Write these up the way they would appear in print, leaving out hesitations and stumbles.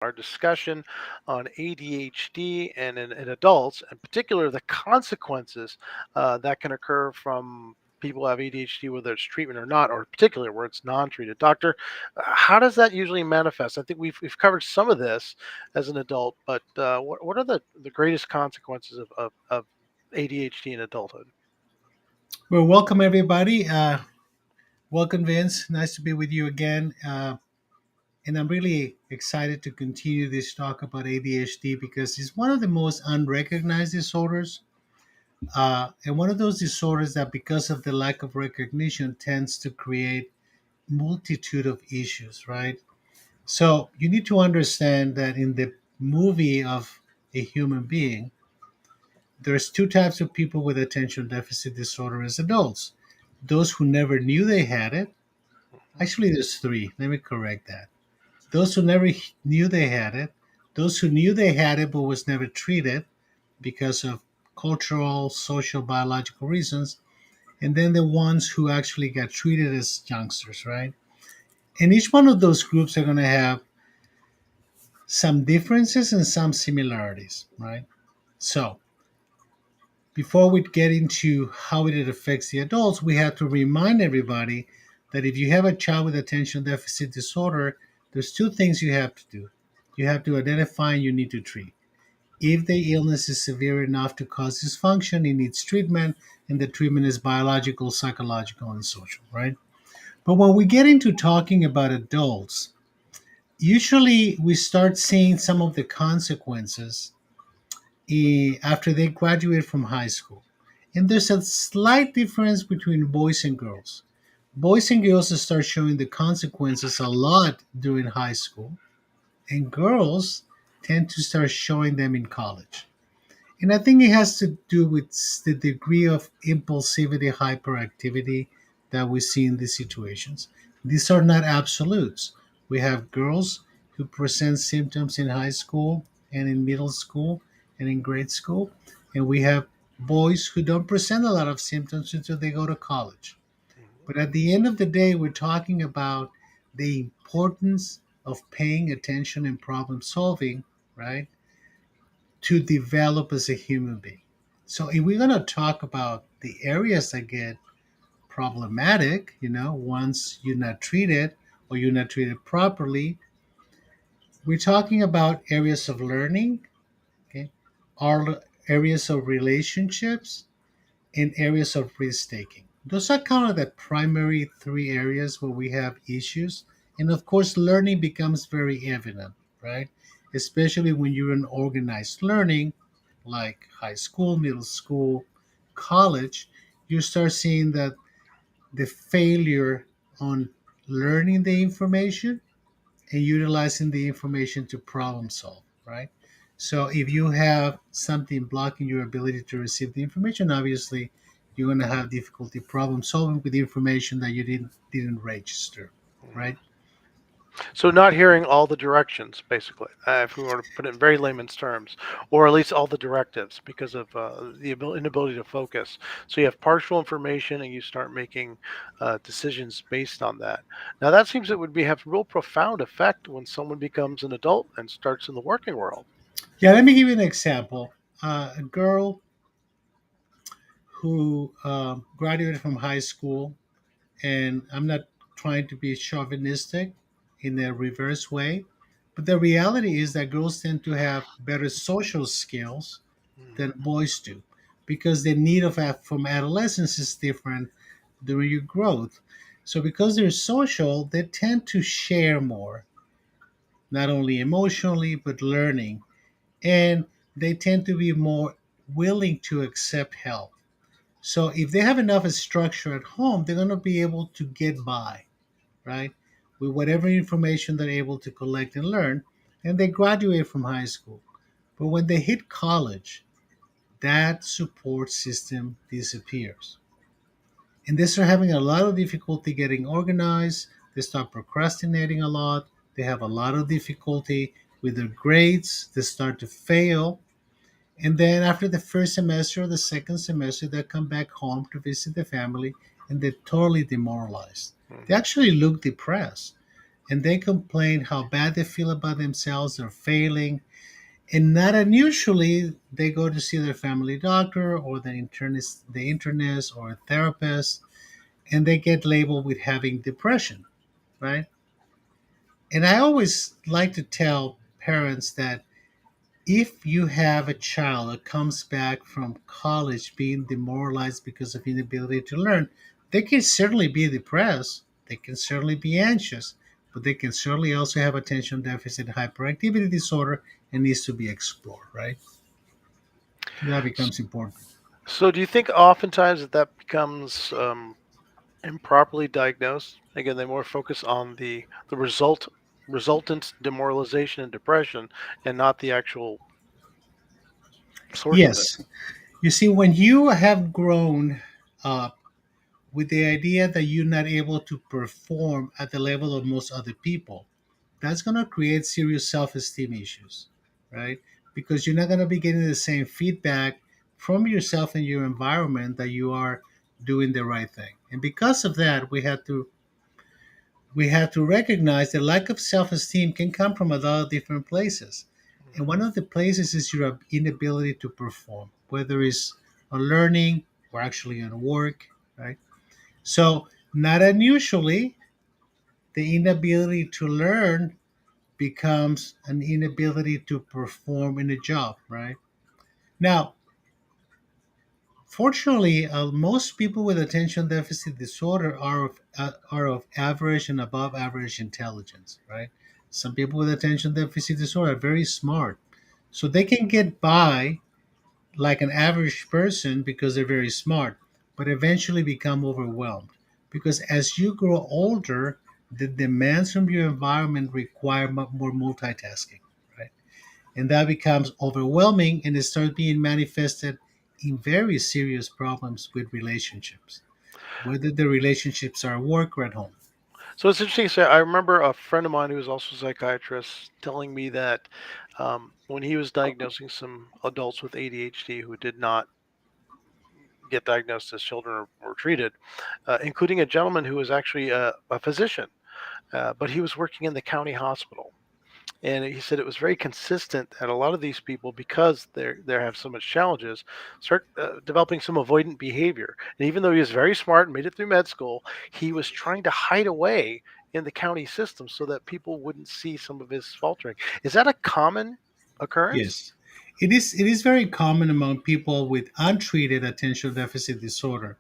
our discussion on ADHD and in adults, in particular, the consequences that can occur from people who have ADHD, whether it's treatment or not, or particularly where it's non-treated. Doctor, how does that usually manifest? I think we've covered some of this as an adult, but what are the greatest consequences of ADHD in adulthood? Well, welcome everybody. Welcome, Vince. Nice to be with you again. And I'm really excited to continue this talk about ADHD because it's one of the most unrecognized disorders. And one of those disorders that, because of the lack of recognition, tends to create multitude of issues, right? So you need to understand that in the movie of a human being, there's two types of people with attention deficit disorder as adults: those who never knew they had it. Actually, there's three. Let me correct that. Those who never knew they had it, those who knew they had it but was never treated because of cultural, social, biological reasons, and then the ones who actually got treated as youngsters, right? And each one of those groups are going to have some differences and some similarities, right? So, before we get into how it affects the adults, we have to remind everybody that if you have a child with attention deficit disorder, there's two things you have to do. You have to identify and you need to treat. If the illness is severe enough to cause dysfunction, it needs treatment, and the treatment is biological, psychological, and social, right? But when we get into talking about adults, usually we start seeing some of the consequences after they graduate from high school. And there's a slight difference between boys and girls. Boys and girls start showing the consequences a lot during high school, and girls tend to start showing them in college. And I think it has to do with the degree of impulsivity, hyperactivity that we see in these situations. These are not absolutes. We have girls who present symptoms in high school and in middle school and in grade school, and we have boys who don't present a lot of symptoms until they go to college. Mhm. But at the end of the day, we're talking about the importance of paying attention and problem solving, right? To develop as a human being. So if we're going to talk about the areas that get problematic, once you're not treated or you're not treated properly, we're talking about areas of learning, okay, our areas of relationships, and areas of risk taking. Those are kind of the primary three areas where we have issues. And of course, learning becomes very evident, right? Especially when you're in organized learning, like high school, middle school, college, you start seeing that the failure on learning the information and utilizing the information to problem solve, right? So if you have something blocking your ability to receive the information, obviously you're going to have difficulty problem solving with the information that you didn't register, Mhm. right? So not hearing all the directions, basically, if we were to put it in very layman's terms, or at least all the directives, because of the inability to focus. So you have partial information, and you start making decisions based on that. Now that seems it would be have real profound effect when someone becomes an adult and starts in the working world. Yeah, let me give you an example. A girl who graduated from high school, and I'm not trying to be chauvinistic in a reverse way, but the reality is that girls tend to have better social skills than Mhm. boys do because the need of from adolescence is different during your growth. So because they're social, they tend to share more, not only emotionally but learning, and they tend to be more willing to accept help. So if they have enough structure at home, they're going to be able to get by, right? With whatever information they're able to collect and learn, and they graduate from high school. But when they hit college, that support system disappears. And they start having a lot of difficulty getting organized. They start procrastinating a lot. They have a lot of difficulty with their grades. They start to fail. And then after the first semester or the second semester, they come back home to visit the family and they're totally demoralized. They Mhm. actually look depressed. and they complain how bad they feel about themselves, they're failing, and not unusually they go to see their family doctor or the internist or a therapist, and they get labeled with having depression, right? And I always like to tell parents that if you have a child that comes back from college being demoralized because of inability to learn, they can certainly be depressed, they can certainly be anxious, but they can certainly also have attention deficit hyperactivity disorder and needs to be explored, right? So that S- becomes important. So, do you think oftentimes that becomes improperly diagnosed? Again, they more focus on the resultant demoralization and depression, and not the actual source of it. Yes. You see, when you have grown up with the idea that you're not able to perform at the level of most other people, that's going to create serious self esteem issues, right? Because you're not going to be getting the same feedback from yourself and your environment that you are doing the right thing. And because of that, we have to recognize that lack of self esteem can come from a lot of different places. And Mhm. one of the places is your inability to perform, whether it's on learning or actually on work, right? So, not unusually, the inability to learn becomes an inability to perform in a job, right? Now, fortunately, most people with attention deficit disorder are of average and above average intelligence, right? Some people with attention deficit disorder are very smart, so they can get by like an average person because they're very smart, but eventually become overwhelmed because as you grow older, the demands from your environment require more multitasking, right? And that becomes overwhelming and it starts being manifested in very serious problems with relationships, whether the relationships are at work or at home. So it's interesting. So I remember a friend of mine who was also a psychiatrist telling me that when he was diagnosing some adults with ADHD who did not get diagnosed as children or treated, including a gentleman who was actually a physician, but he was working in the county hospital. And he said it was very consistent that a lot of these people, because they have so much challenges, start developing some avoidant behavior. And even though he was very smart and made it through med school, he was trying to hide away in the county system so that people wouldn't see some of his faltering. Is that a common occurrence? Yes. It is very common among people with untreated attention deficit disorder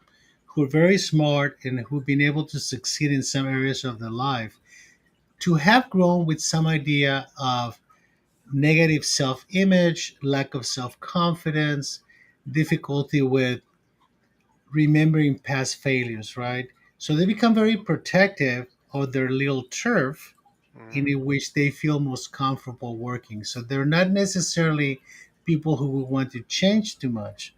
who are very smart and who've been able to succeed in some areas of their life to have grown with some idea of negative self image, lack of self confidence, difficulty with remembering past failures, right? So they become very protective of their little turf in Mhm. which they feel most comfortable working. So they're not necessarily people who would want to change too much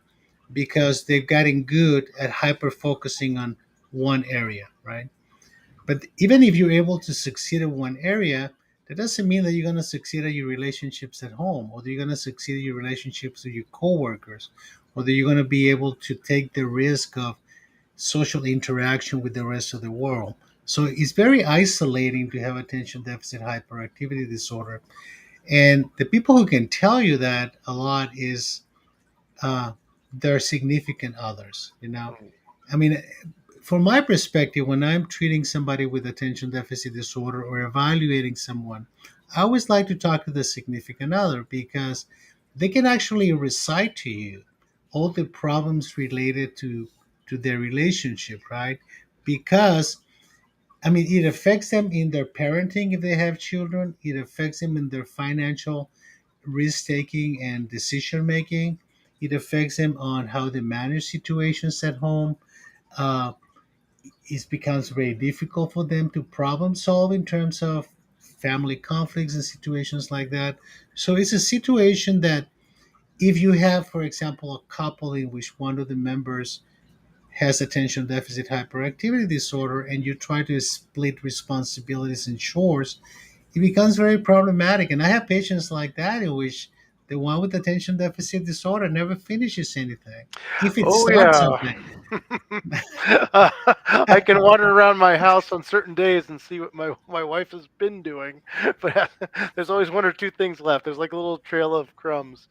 because they've gotten good at hyper focusing on one area, right? But even if you're able to succeed in one area, that doesn't mean that you're going to succeed at your relationships at home, or that you're going to succeed at your relationships with your coworkers, or that you're going to be able to take the risk of social interaction with the rest of the world. So it's very isolating to have attention deficit hyperactivity disorder. And the people who can tell you that a lot is their significant others, you know? Mhm. I mean, from my perspective, when I'm treating somebody with attention deficit disorder or evaluating someone, I always like to talk to the significant other because they can actually recite to you all the problems related to their relationship, right? Because I mean, it affects them in their parenting if they have children. It affects them in their financial risk taking and decision making. It affects them on how they manage situations at home. Uh, it becomes very difficult for them to problem solve in terms of family conflicts and situations like that. So it's a situation that if you have, for example, a couple in which one of the members has attention deficit hyperactivity disorder and you try to split responsibilities and chores, it becomes very problematic. And I have patients like that in which The one with attention deficit disorder never finishes anything. If it Oh starts yeah. something, I can wander around my house on certain days and see what my wife has been doing, but there's always one or two things left. There's like a little trail of crumbs.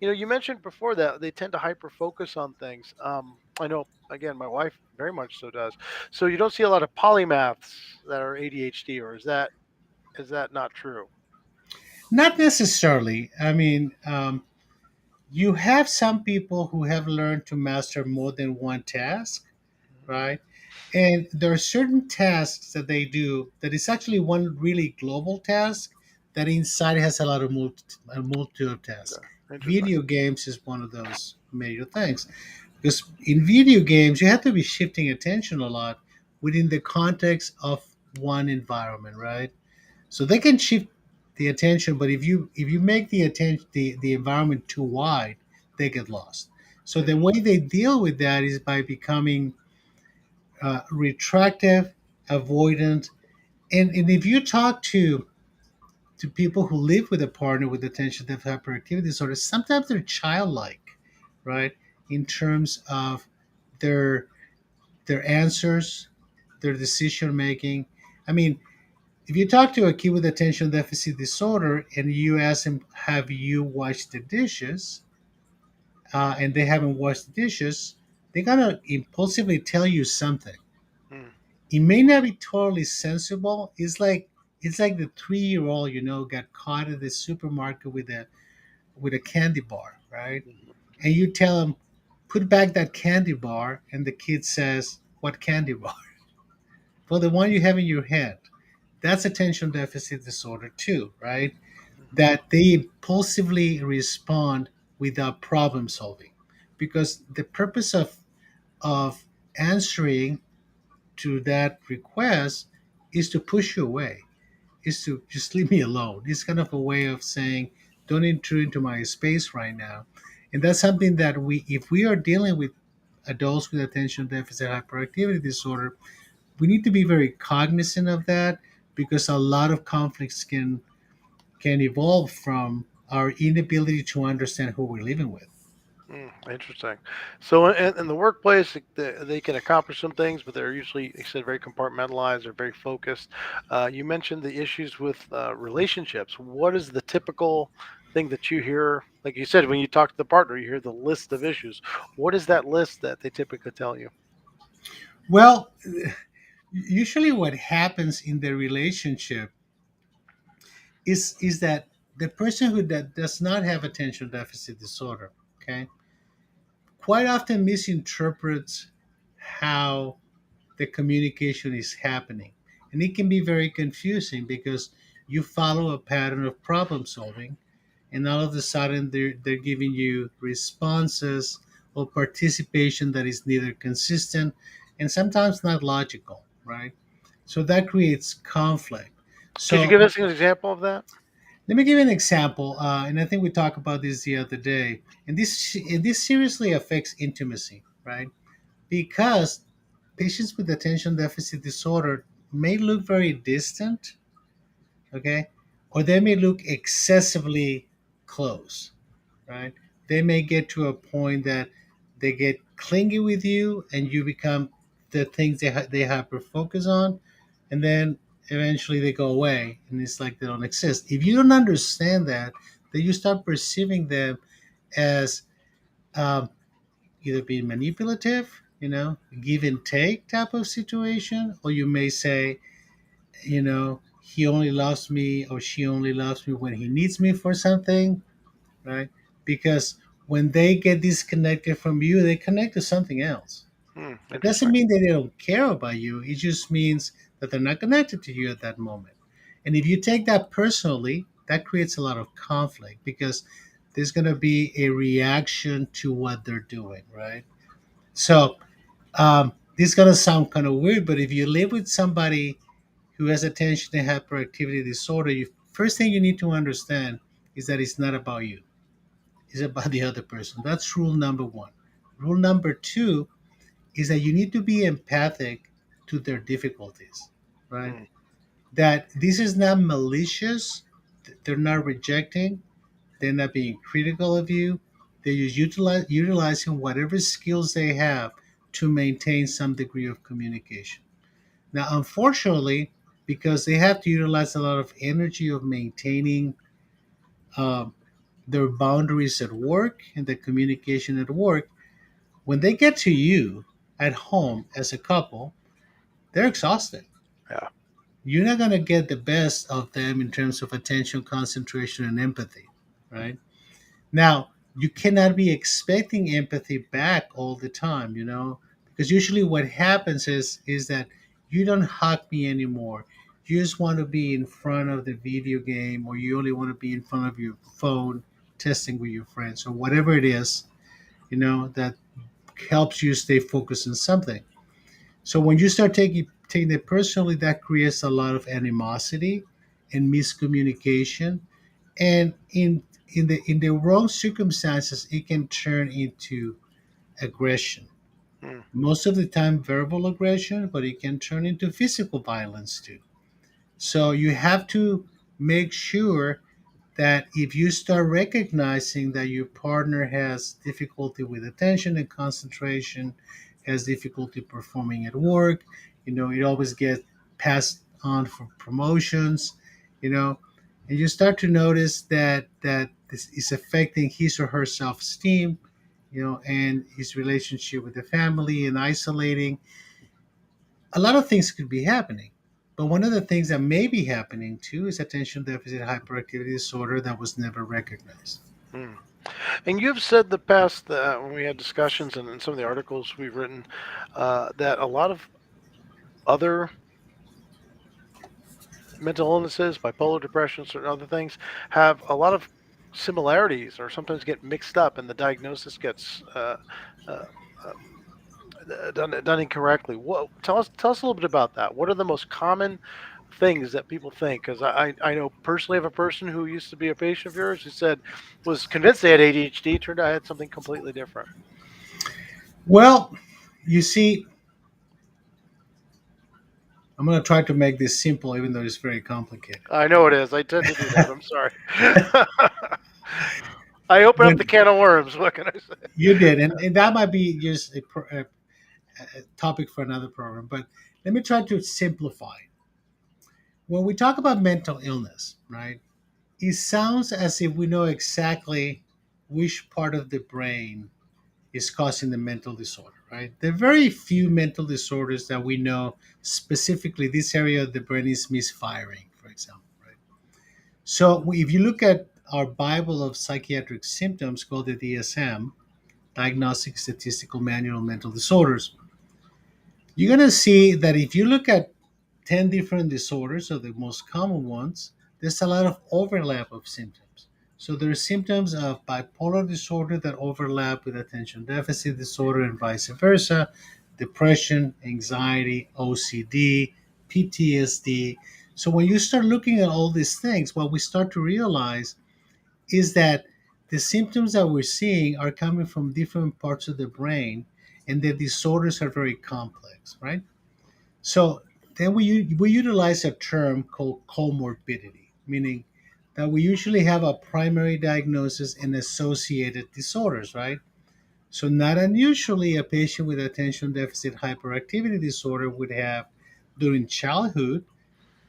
You mentioned before that they tend to hyper focus on things. I know. Again, my wife very much so does. So you don't see a lot of polymaths that are ADHD, or is that not true? not necessarily. I mean, you have some people who have learned to master more than one task, Mhm. right? And there are certain tasks that they do that is actually one really global task that inside has a lot of a multitude of tasks. Okay. Interesting. Video games is one of those major things because in video games you have to be shifting attention a lot within the context of one environment, right? So they can shift the attention, but if you make the environment too wide, they get lost. So the way Interesting. they deal with that is by becoming retractive, avoidant, and if you talk to people who live with a partner with attention deficit hyperactivity disorder, sometimes they're childlike, right? In terms of their their answers, their decision making. I mean, if you talk to a kid with attention deficit disorder and you ask them, "Have you washed the dishes?" And they haven't washed the dishes, they're gonna impulsively tell you something. Mm, It may not be totally sensible. It's like the 3-year old, got caught at the supermarket with a candy bar, right? mhm, And you tell him, "Put back that candy bar," and the kid says, "What candy bar?" Well, the one you have in your head. That's attention deficit disorder too, right? mhm, That they impulsively respond without problem solving, because the purpose of answering to that request is to push you away, is to just leave me alone. It's kind of a way of saying, don't intrude into my space right now. And that's something that if we are dealing with adults with attention deficit hyperactivity disorder, we need to be very cognizant of that, because a lot of conflicts can evolve from our inability to understand who we're living with. Interesting. So in the workplace, they can accomplish some things, but they're usually, like I said, very compartmentalized or very focused. You mentioned the issues with relationships. What is the typical thing that you hear? Like you said, when you talk to the partner, you hear the list of issues. What is that list that they typically tell you? Well, usually what happens in the relationship is that the person who that does not have attention deficit disorder, okay, quite often misinterprets how the communication is happening. And it can be very confusing because you follow a pattern of problem solving, and all of a sudden they're giving you responses or participation that is neither consistent and sometimes not logical, right? So that creates conflict. Could you So give us an example of that? let me give you an example, and I think we talked about this the other day. And this seriously affects intimacy, right? Because patients with attention deficit disorder may look very distant, okay, or they may look excessively close, right? They may get to a point that they get clingy with you, and you become the things they hyper focus on, and then eventually they go away, and it's like they don't exist. If you don't understand that, then you start perceiving them as um, either being manipulative, give and take type of situation, or you may say, he only loves me or she only loves me when he needs me for something, right? Because when they get disconnected from you, they connect to something else. It doesn't Interesting. mean that they don't care about you. It just means that they're not connected to you at that moment. And if you take that personally, that creates a lot of conflict because there's going to be a reaction to what they're doing, right? So this is going to sound kind of weird, but if you live with somebody who has attention and hyperactivity disorder, first thing you need to understand is that it's not about you. It's about the other person. That's rule number one. Rule number two is that you need to be empathic to their difficulties, right? Mm, That this is not malicious. They're not rejecting. They're not being critical of you. They're just utilizing whatever skills they have to maintain some degree of communication. Now, unfortunately, because they have to utilize a lot of energy of maintaining um, their boundaries at work and the communication at work, when they get to you at home as a couple, they're exhausted. Yeah. You're not going to get the best of them in terms of attention, concentration, and empathy, right? Now, you cannot be expecting empathy back all the time, because usually what happens is that you don't hug me anymore. You just want to be in front of the video game, or you only want to be in front of your phone testing with your friends, or whatever it is, that helps you stay focused on something. So when you start taking it personally, that creates a lot of animosity and miscommunication, and in the wrong circumstances, it can turn into aggression. Mm, Most of the time, verbal aggression, but it can turn into physical violence too. So you have to make sure that if you start recognizing that your partner has difficulty with attention and concentration, has difficulty performing at work, it always gets passed on for promotions, you know, and you start to notice that this is affecting his or her self-esteem, and his relationship with the family and isolating. A lot of things could be happening. But one of the things that may be happening too is attention deficit hyperactivity disorder that was never recognized. mm. And you've said the past when we had discussions and in some of the articles we've written that a lot of other mental illnesses, bipolar depression, certain other things, have a lot of similarities, or sometimes get mixed up, and the diagnosis gets uh, done incorrectly. What tell us a little bit about that. What are the most common things that people think? Because I know personally of a person who used to be a patient of yours who said was convinced they had ADHD. Turned out I had something completely different. Well, you see, I'm going to try to make this simple, even though it's very complicated. I know it is. I tend to do that. I'm sorry. I open up the When can of worms. What can I say? you did, and that might be just a topic for another program, but let me try to simplify. When we talk about mental illness, right, it sounds as if we know exactly which part of the brain is causing the mental disorder, right? There are very few mental disorders that we know specifically this area of the brain is misfiring, for example, right? So if you look at our Bible of psychiatric symptoms called the DSM, Diagnostic Statistical Manual of Mental Disorders, you're going to see that if you look at 10 different disorders, or the most common ones, there's a lot of overlap of symptoms. So there are symptoms of bipolar disorder that overlap with attention deficit disorder and vice versa, depression, anxiety, OCD, PTSD. So when you start looking at all these things, what we start to realize is that the symptoms that we're seeing are coming from different parts of the brain, and the disorders are very complex, right? So then we utilize a term called comorbidity, meaning that we usually have a primary diagnosis and associated disorders, right? So not unusually, a patient with attention deficit hyperactivity disorder would have during childhood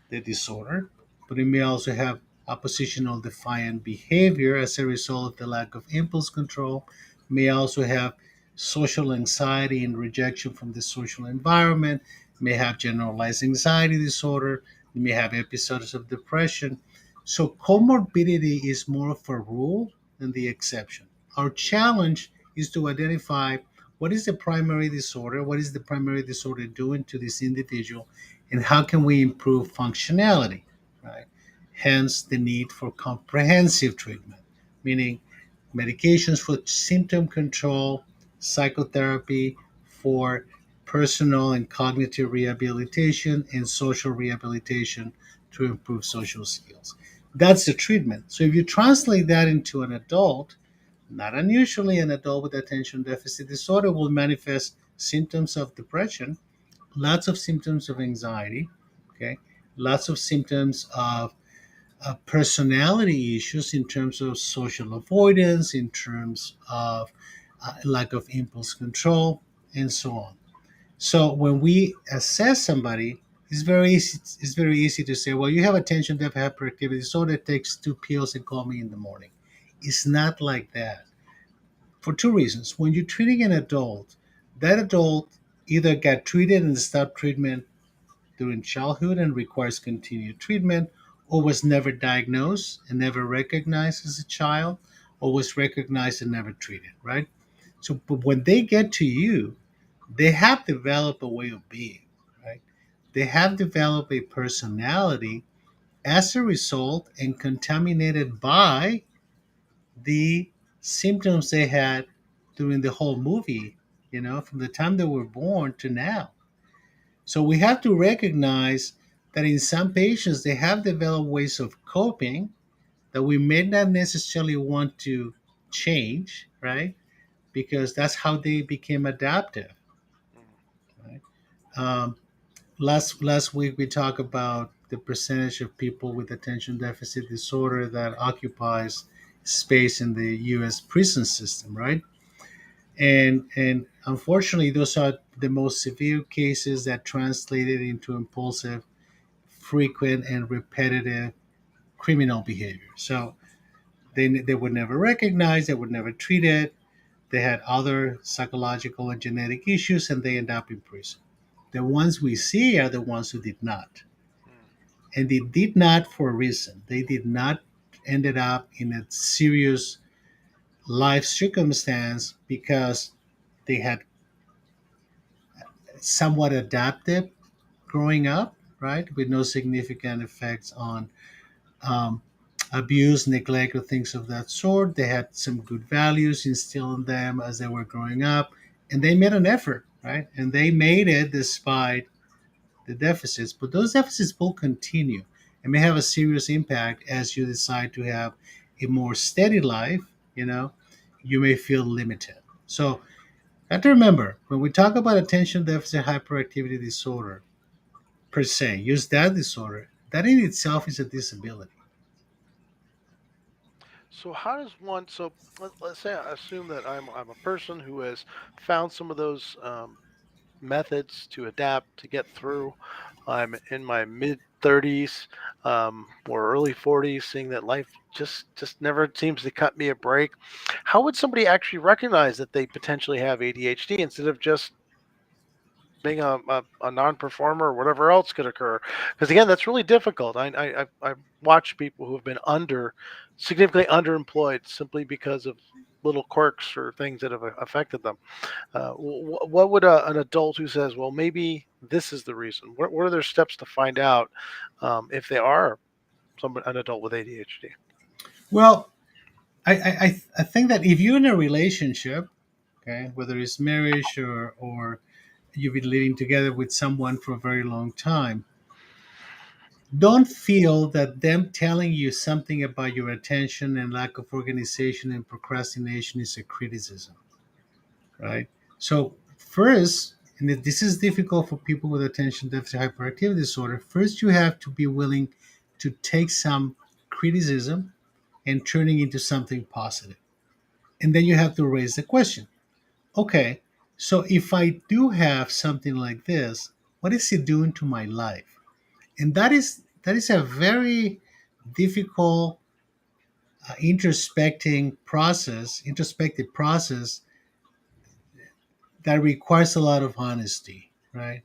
the disorder, but it may also have oppositional defiant behavior as a result of the lack of impulse control, may also have social anxiety and rejection from the social environment, may have generalized anxiety disorder, may have episodes of depression. So comorbidity is more of a rule than the exception. Our challenge is to identify what is the primary disorder, what is the primary disorder doing to this individual, and how can we improve functionality, right? Hence the need for comprehensive treatment, meaning medications for symptom control, psychotherapy for personal and cognitive rehabilitation, and social rehabilitation to improve social skills. That's the treatment. So if you translate that into an adult, not unusually an adult with attention deficit disorder will manifest symptoms of depression, lots of symptoms of anxiety, okay, lots of symptoms of personality issues in terms of social avoidance, in terms of lack of impulse control, and so on. So when we assess somebody, it's very easy. It's very easy to say, "Well, you have attention deficit hyperactivity disorder. It takes 2 pills and call me in the morning." It's not like that for two reasons. When you're treating an adult, that adult either got treated and stopped treatment during childhood and requires continued treatment, or was never diagnosed and never recognized as a child, or was recognized and never treated, right? So, but when they get to you, they have developed a way of being, right? They have developed a personality as a result and contaminated by the symptoms they had during the whole movie, from the time they were born to now. So we have to recognize that in some patients, they have developed ways of coping that we may not necessarily want to change, right? Because that's how they became adaptive. Mm. Right? Um, last week we talked about the percentage of people with attention deficit disorder that occupies space in the U.S. prison system, right? And unfortunately, those are the most severe cases that translated into impulsive, frequent, and repetitive criminal behavior. So they were never recognized, they were never treated, they had other psychological and genetic issues, and they end up in prison. The ones we see are the ones who did not. Mm. And they did not for a reason. They did not ended up in a serious life circumstance because they had somewhat adapted growing up, right, with no significant effects on um, abuse, neglect, or things of that sort. They had some good values instilled in them as they were growing up, and they made an effort, right? And they made it despite the deficits. But those deficits will continue and may have a serious impact as you decide to have a more steady life. You may feel limited. So, have to remember when we talk about attention deficit hyperactivity disorder per se, use that disorder, that in itself is a disability. So how does one? So let's say I assume that I'm a person who has found some of those methods to adapt to get through. I'm in my mid 30s or early 40s, seeing that life just never seems to cut me a break. How would somebody actually recognize that they potentially have ADHD instead of just being a non-performer or whatever else could occur? Because again, that's really difficult. I've watched people who have been significantly underemployed simply because of little quirks or things that have affected them. What would an adult who says, well, maybe this is the reason? What are their steps to find out if they are an adult with ADHD? Well, I think that if you're in a relationship, okay, whether it's marriage or you've been living together with someone for a very long time, don't feel that them telling you something about your attention and lack of organization and procrastination is a criticism, right? So first, and this is difficult for people with attention deficit hyperactivity disorder, first you have to be willing to take some criticism and turning into something positive. And then you have to raise the question, okay, so if I do have something like this, what is it doing to my life? And that is a very difficult introspective process that requires a lot of honesty, right?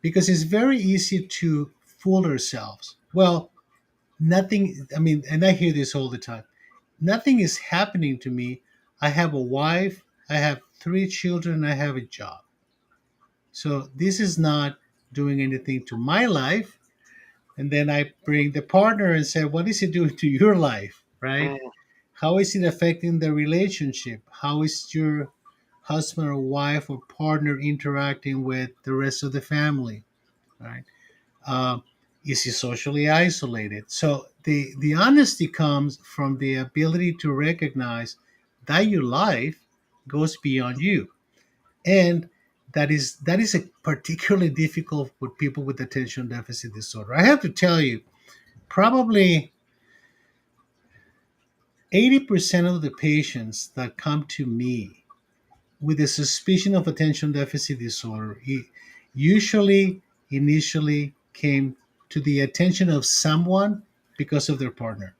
Because it's very easy to fool ourselves. Well, nothing, I mean, and I hear this all the time, nothing is happening to me. I have a wife, I have 3 children, I have a job. So this is not doing anything to my life. And then I bring the partner and say, what is it doing to your life, right? Mm. How is it affecting the relationship? How is your husband or wife or partner interacting with the rest of the family, right? Uh, is he socially isolated? So the honesty comes from the ability to recognize that your life goes beyond you, and that is a particularly difficult with people with attention deficit disorder. I have to tell you, probably. 80% of the patients that come to me with a suspicion of attention deficit disorder usually initially came to the attention of someone because of their partner,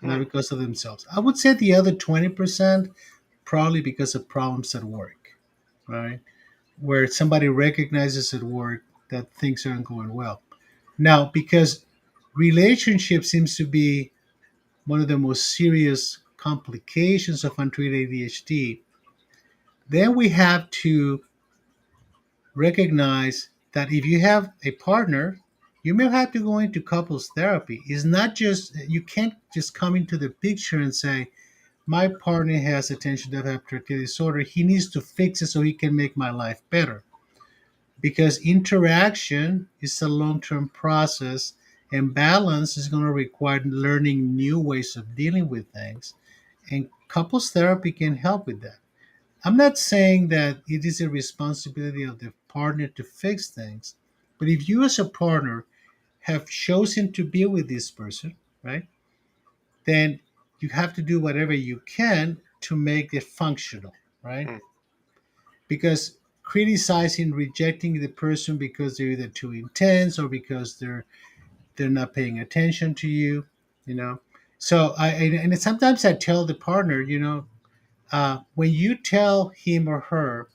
not Hmm. because of themselves. I would say the other 20% probably because of problems at work, right? Where somebody recognizes at work that things aren't going well. Now, because relationship seems to be one of the most serious complications of untreated ADHD, then we have to recognize that if you have a partner, you may have to go into couples therapy. It's not just, you can't just come into the picture and say, my partner has attention deficit hyperactivity disorder. He needs to fix it so he can make my life better. Because interaction is a long term process, and balance is going to require learning new ways of dealing with things. And couples therapy can help with that. I'm not saying that it is a responsibility of the partner to fix things, but if you as a partner have chosen to be with this person, right, then you have to do whatever you can to make it functional, right? Hmm. Because criticizing, rejecting the person because they're either too intense or because they're not paying attention to you, you know. So and sometimes I tell the partner, when you tell him or her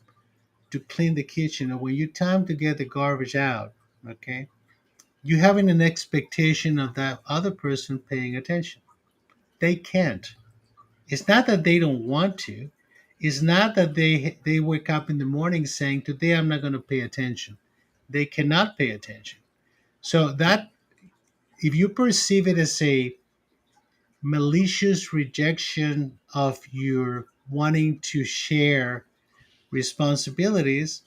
to clean the kitchen or when you tell them to get the garbage out, okay, you having an expectation of that other person paying attention. They can't. It's not that they don't want to. It's not that they wake up in the morning saying, "Today I'm not going to pay attention." They cannot pay attention. So that if you perceive it as a malicious rejection of your wanting to share responsibilities,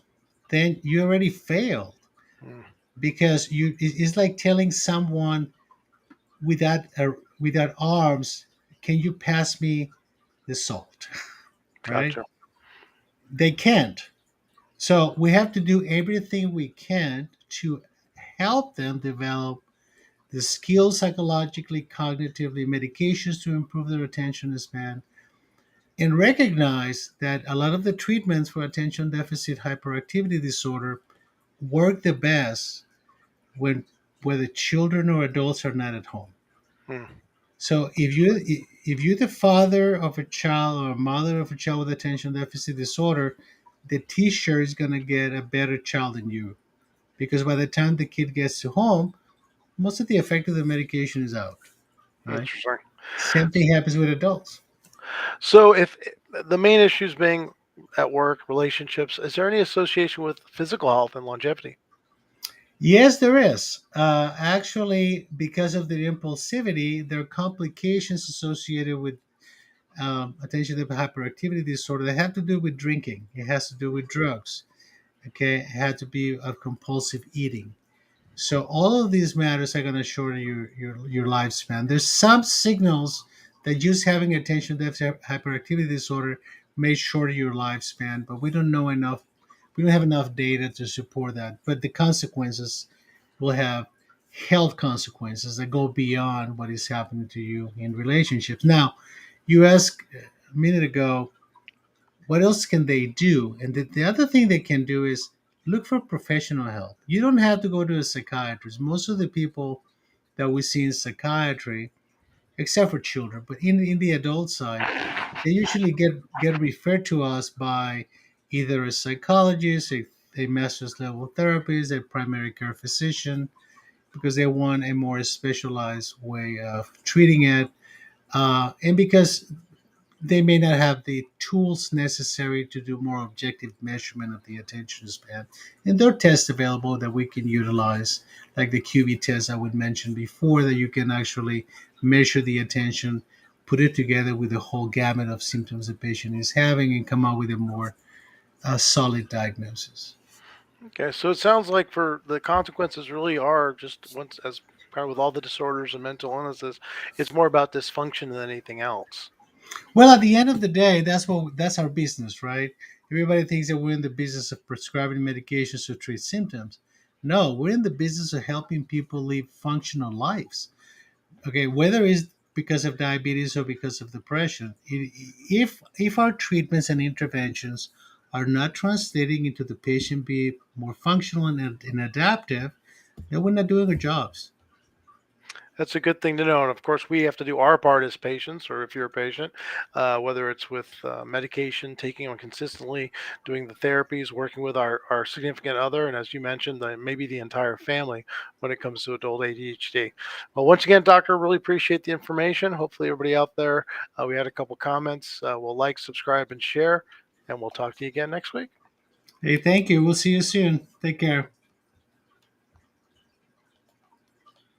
then you already failed Hmm. because it's like telling someone without arms, "Can you pass me the salt?" Right? Gotcha. They can't. So we have to do everything we can to help them develop the skills psychologically, cognitively, medications to improve their attention span, and recognize that a lot of the treatments for attention deficit hyperactivity disorder work the best when whether children or adults are not at home. Hmm. So if you're the father of a child or mother of a child with attention deficit disorder, the teacher is going to get a better child than you because by the time the kid gets to home, most of the effect of the medication is out. Right. Interesting. Same thing happens with adults. So, if the main issues being at work, relationships, is there any association with physical health and longevity? Yes, there is. Actually, because of the impulsivity, there are complications associated with attention deficit hyperactivity disorder that have to do with drinking. It has to do with drugs. Okay, it had to be of compulsive eating. So all of these matters are going to shorten your lifespan. There's some signals that just having attention deficit hyperactivity disorder may shorten your lifespan, but we don't know enough. We don't have enough data to support that. But the consequences will have health consequences that go beyond what is happening to you in relationships. Now, you asked a minute ago, what else can they do? And the other thing they can do is look for professional help. You don't have to go to a psychiatrist. Most of the people that we see in psychiatry, except for children, but in the adult side, they usually get referred to us by either a psychologist, a master's level therapist, a primary care physician, because they want a more specialized way of treating it. And because they may not have the tools necessary to do more objective measurement of the attention span. And there are tests available that we can utilize, like the QB test I would mention before, that you can actually measure the attention, put it together with the whole gamut of symptoms the patient is having, and come up with a more solid diagnosis. Okay, so it sounds like for the consequences really are just once as kind of with all the disorders and mental illnesses, it's more about dysfunction than anything else. Well, at the end of the day, that's our business, right? Everybody thinks that we're in the business of prescribing medications to treat symptoms. No, we're in the business of helping people live functional lives. Okay, whether it's because of diabetes or because of depression. If our treatments and interventions are not translating into the patient being more functional and adaptive, then we're not doing our jobs. That's a good thing to know. And of course, we have to do our part as patients, or if you're a patient, whether it's with medication, taking them consistently, doing the therapies, working with our significant other, and as you mentioned, maybe the entire family when it comes to adult ADHD. Well, once again, doctor, really appreciate the information. Hopefully, everybody out there, we had a couple comments. Will like, subscribe, and share, and we'll talk to you again next week. Hey, thank you. We'll see you soon. Take care.